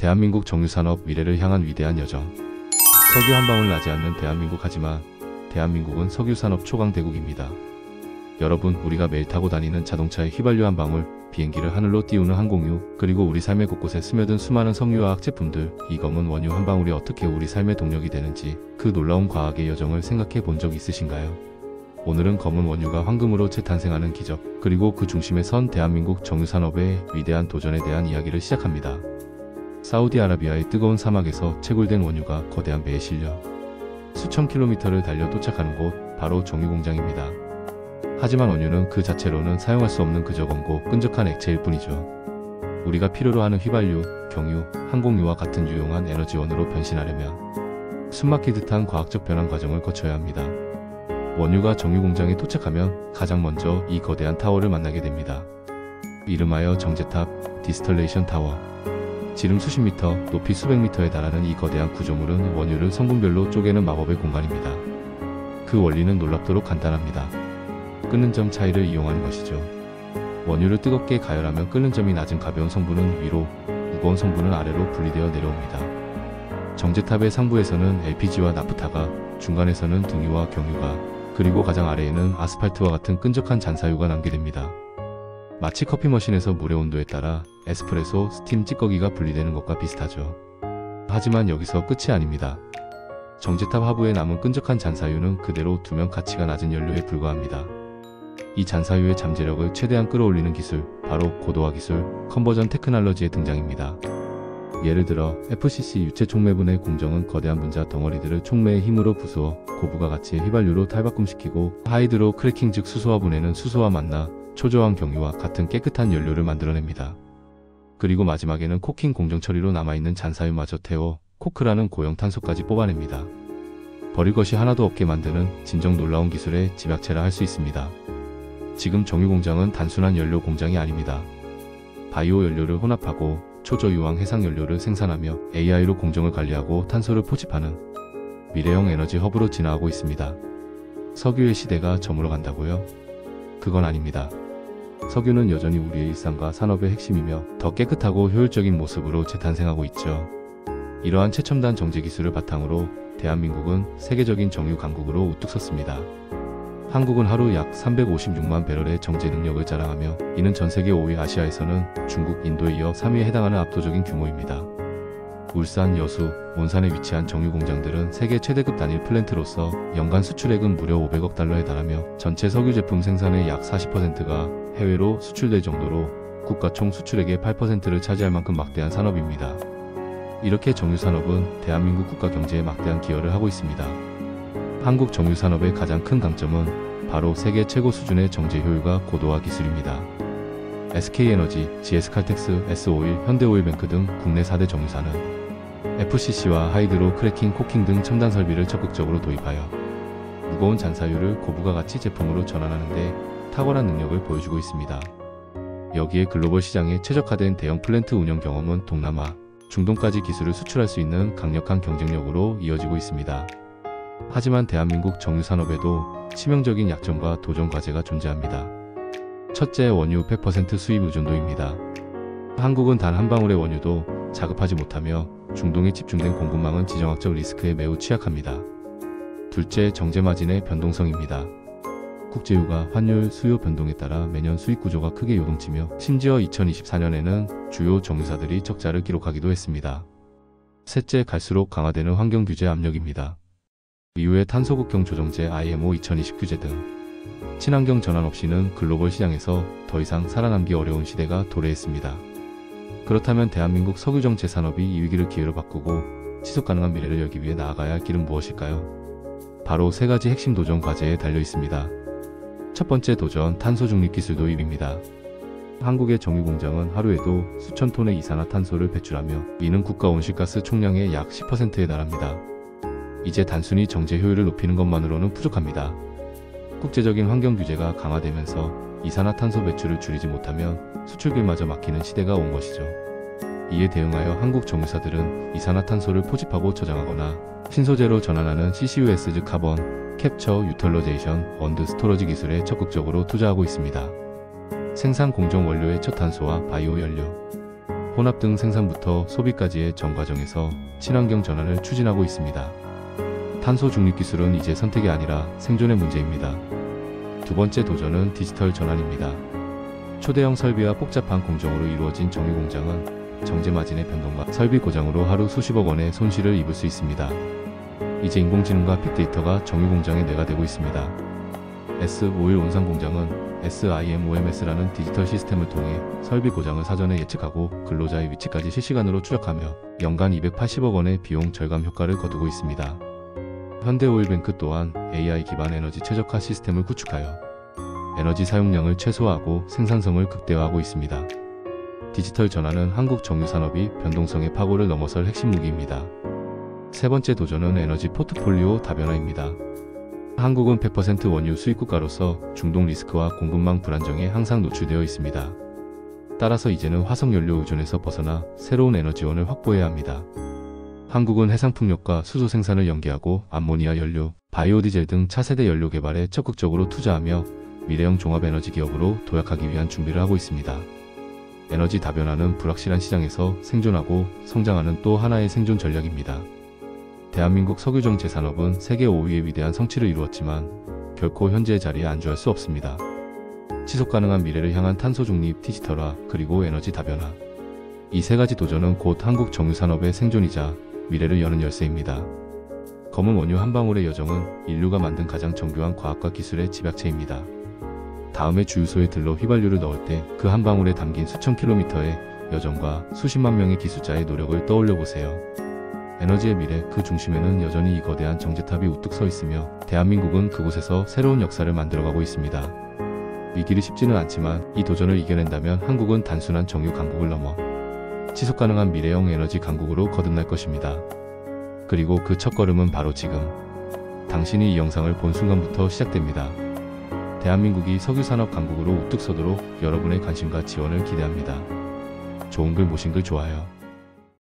대한민국 정유산업 미래를 향한 위대한 여정. 석유 한 방울 나지 않는 대한민국. 하지만 대한민국은 석유산업 초강대국입니다. 여러분, 우리가 매일 타고 다니는 자동차의 휘발유 한 방울, 비행기를 하늘로 띄우는 항공유, 그리고 우리 삶의 곳곳에 스며든 수많은 석유화학 제품들, 이 검은 원유 한 방울이 어떻게 우리 삶의 동력이 되는지, 그 놀라운 과학의 여정을 생각해 본 적 있으신가요? 오늘은 검은 원유가 황금으로 재탄생하는 기적, 그리고 그 중심에 선 대한민국 정유산업의 위대한 도전에 대한 이야기를 시작합니다. 사우디아라비아의 뜨거운 사막에서 채굴된 원유가 거대한 배에 실려 수천 킬로미터를 달려 도착하는 곳, 바로 정유공장입니다. 하지만 원유는 그 자체로는 사용할 수 없는 그저 검고 끈적한 액체일 뿐이죠. 우리가 필요로 하는 휘발유, 경유, 항공유와 같은 유용한 에너지원으로 변신하려면 숨막힐 듯한 과학적 변환 과정을 거쳐야 합니다. 원유가 정유공장에 도착하면 가장 먼저 이 거대한 타워를 만나게 됩니다. 이름하여 정제탑, 디스털레이션 타워. 지름 수십 미터, 높이 수백 미터에 달하는 이 거대한 구조물은 원유를 성분별로 쪼개는 마법의 공간입니다. 그 원리는 놀랍도록 간단합니다. 끓는 점 차이를 이용하는 것이죠. 원유를 뜨겁게 가열하면 끓는 점이 낮은 가벼운 성분은 위로, 무거운 성분은 아래로 분리되어 내려옵니다. 정제탑의 상부에서는 LPG와 나프타가, 중간에서는 등유와 경유가, 그리고 가장 아래에는 아스팔트와 같은 끈적한 잔사유가 남게됩니다. 마치 커피 머신에서 물의 온도에 따라 에스프레소, 스팀, 찌꺼기가 분리되는 것과 비슷하죠. 하지만 여기서 끝이 아닙니다. 정제탑 하부에 남은 끈적한 잔사유는 그대로 두면 가치가 낮은 연료에 불과합니다. 이 잔사유의 잠재력을 최대한 끌어올리는 기술, 바로 고도화 기술, 컨버전 테크놀로지의 등장입니다. 예를 들어 FCC 유체 촉매분해 공정은 거대한 분자 덩어리들을 촉매의 힘으로 부수어 고부가 가치의 휘발유로 탈바꿈시키고, 하이드로 크래킹 즉 수소화 분해는 수소와 만나 초저항 경유와 같은 깨끗한 연료를 만들어냅니다. 그리고 마지막에는 코킹 공정 처리로 남아있는 잔사유마저 태워 코크라는 고형 탄소까지 뽑아냅니다. 버릴 것이 하나도 없게 만드는 진정 놀라운 기술의 집약체라 할 수 있습니다. 지금 정유공장은 단순한 연료 공장이 아닙니다. 바이오 연료를 혼합하고 초저유황 해상 연료를 생산하며 AI로 공정을 관리하고 탄소를 포집하는 미래형 에너지 허브로 진화하고 있습니다. 석유의 시대가 저물어 간다고요? 그건 아닙니다. 석유는 여전히 우리의 일상과 산업의 핵심이며 더 깨끗하고 효율적인 모습으로 재탄생하고 있죠. 이러한 최첨단 정제 기술을 바탕으로 대한민국은 세계적인 정유 강국으로 우뚝 섰습니다. 한국은 하루 약 356만 배럴의 정제 능력을 자랑하며 이는 전세계 5위, 아시아에서는 중국, 인도에 이어 3위에 해당하는 압도적인 규모입니다. 울산, 여수, 온산에 위치한 정유 공장들은 세계 최대급 단일 플랜트로서 연간 수출액은 무려 500억 달러에 달하며 전체 석유 제품 생산의 약 40%가 해외로 수출될 정도로 국가 총 수출액의 8%를 차지할 만큼 막대한 산업입니다. 이렇게 정유산업은 대한민국 국가 경제에 막대한 기여를 하고 있습니다. 한국 정유산업의 가장 큰 강점은 바로 세계 최고 수준의 정제 효율과 고도화 기술입니다. SK에너지, GS칼텍스, S오일, 현대오일뱅크 등 국내 4대 정유사는 FCC와 하이드로 크래킹, 코킹 등 첨단 설비를 적극적으로 도입하여 무거운 잔사유를 고부가 가치 제품으로 전환하는 데 탁월한 능력을 보여주고 있습니다. 여기에 글로벌 시장에 최적화된 대형 플랜트 운영 경험은 동남아, 중동까지 기술을 수출할 수 있는 강력한 경쟁력으로 이어지고 있습니다. 하지만 대한민국 정유산업에도 치명적인 약점과 도전 과제가 존재합니다. 첫째, 원유 100% 수입 의존도입니다. 한국은 단 한 방울의 원유도 자급하지 못하며 중동에 집중된 공급망은 지정학적 리스크에 매우 취약합니다. 둘째, 정제 마진의 변동성입니다. 국제유가 환율, 수요 변동에 따라 매년 수익 구조가 크게 요동치며 심지어 2024년에는 주요 정유사들이 적자를 기록하기도 했습니다. 셋째, 갈수록 강화되는 환경 규제 압력입니다. 이후에 탄소국경 조정제, IMO 2020 규제 등 친환경 전환 없이는 글로벌 시장에서 더 이상 살아남기 어려운 시대가 도래했습니다. 그렇다면 대한민국 석유정제 산업이 이 위기를 기회로 바꾸고 지속가능한 미래를 열기 위해 나아가야 할 길은 무엇일까요? 바로 세 가지 핵심 도전 과제에 달려 있습니다. 첫 번째 도전, 탄소 중립 기술 도입입니다. 한국의 정유공장은 하루에도 수천 톤의 이산화탄소를 배출하며 이는 국가 온실가스 총량의 약 10%에 달합니다. 이제 단순히 정제 효율을 높이는 것만으로는 부족합니다. 국제적인 환경 규제가 강화되면서 이산화탄소 배출을 줄이지 못하면 수출길마저 막히는 시대가 온 것이죠. 이에 대응하여 한국 정유사들은 이산화탄소를 포집하고 저장하거나 신소재로 전환하는 CCUS 즉 카본 캡처 유틸라이제이션 언드 스토러지 기술에 적극적으로 투자하고 있습니다. 생산 공정 원료의 첫 탄소와 바이오 연료, 혼합 등 생산부터 소비까지의 전 과정에서 친환경 전환을 추진하고 있습니다. 탄소 중립 기술은 이제 선택이 아니라 생존의 문제입니다. 두 번째 도전은 디지털 전환입니다. 초대형 설비와 복잡한 공정으로 이루어진 정유 공장은 정제 마진의 변동과 설비 고장으로 하루 수십억 원의 손실을 입을 수 있습니다. 이제 인공지능과 빅데이터가 정유 공장의 뇌가 되고 있습니다. S51 온산 공장은 SIMOMS라는 디지털 시스템을 통해 설비 고장을 사전에 예측하고 근로자의 위치까지 실시간으로 추적하며 연간 280억 원의 비용 절감 효과를 거두고 있습니다. 현대오일뱅크 또한 AI 기반 에너지 최적화 시스템을 구축하여 에너지 사용량을 최소화하고 생산성을 극대화하고 있습니다. 디지털 전환은 한국 정유 산업이 변동성의 파고를 넘어설 핵심 무기입니다. 세 번째 도전은 에너지 포트폴리오 다변화입니다. 한국은 100% 원유 수입 국가로서 중동 리스크와 공급망 불안정에 항상 노출되어 있습니다. 따라서 이제는 화석연료 의존에서 벗어나 새로운 에너지원을 확보해야 합니다. 한국은 해상풍력과 수소 생산을 연계하고 암모니아 연료, 바이오디젤 등 차세대 연료 개발에 적극적으로 투자하며 미래형 종합에너지 기업으로 도약하기 위한 준비를 하고 있습니다. 에너지 다변화는 불확실한 시장에서 생존하고 성장하는 또 하나의 생존 전략입니다. 대한민국 석유정제 산업은 세계 5위의 위대한 성취를 이루었지만 결코 현재의 자리에 안주할 수 없습니다. 지속가능한 미래를 향한 탄소 중립, 디지털화, 그리고 에너지 다변화. 이 세 가지 도전은 곧 한국 정유산업의 생존이자 미래를 여는 열쇠입니다. 검은 원유 한 방울의 여정은 인류가 만든 가장 정교한 과학과 기술의 집약체입니다. 다음에 주유소에 들러 휘발유를 넣을 때 그 한 방울에 담긴 수천 킬로미터의 여정과 수십만 명의 기술자의 노력을 떠올려 보세요. 에너지의 미래 그 중심에는 여전히 이 거대한 정제탑이 우뚝 서 있으며 대한민국은 그곳에서 새로운 역사를 만들어가고 있습니다. 이 길이 쉽지는 않지만 이 도전을 이겨낸다면 한국은 단순한 정유 강국을 넘어 지속가능한 미래형 에너지 강국으로 거듭날 것입니다. 그리고 그 첫걸음은 바로 지금 당신이 이 영상을 본 순간부터 시작됩니다. 대한민국이 석유산업 강국으로 우뚝 서도록 여러분의 관심과 지원을 기대합니다. 좋은 글 모신 글 좋아요.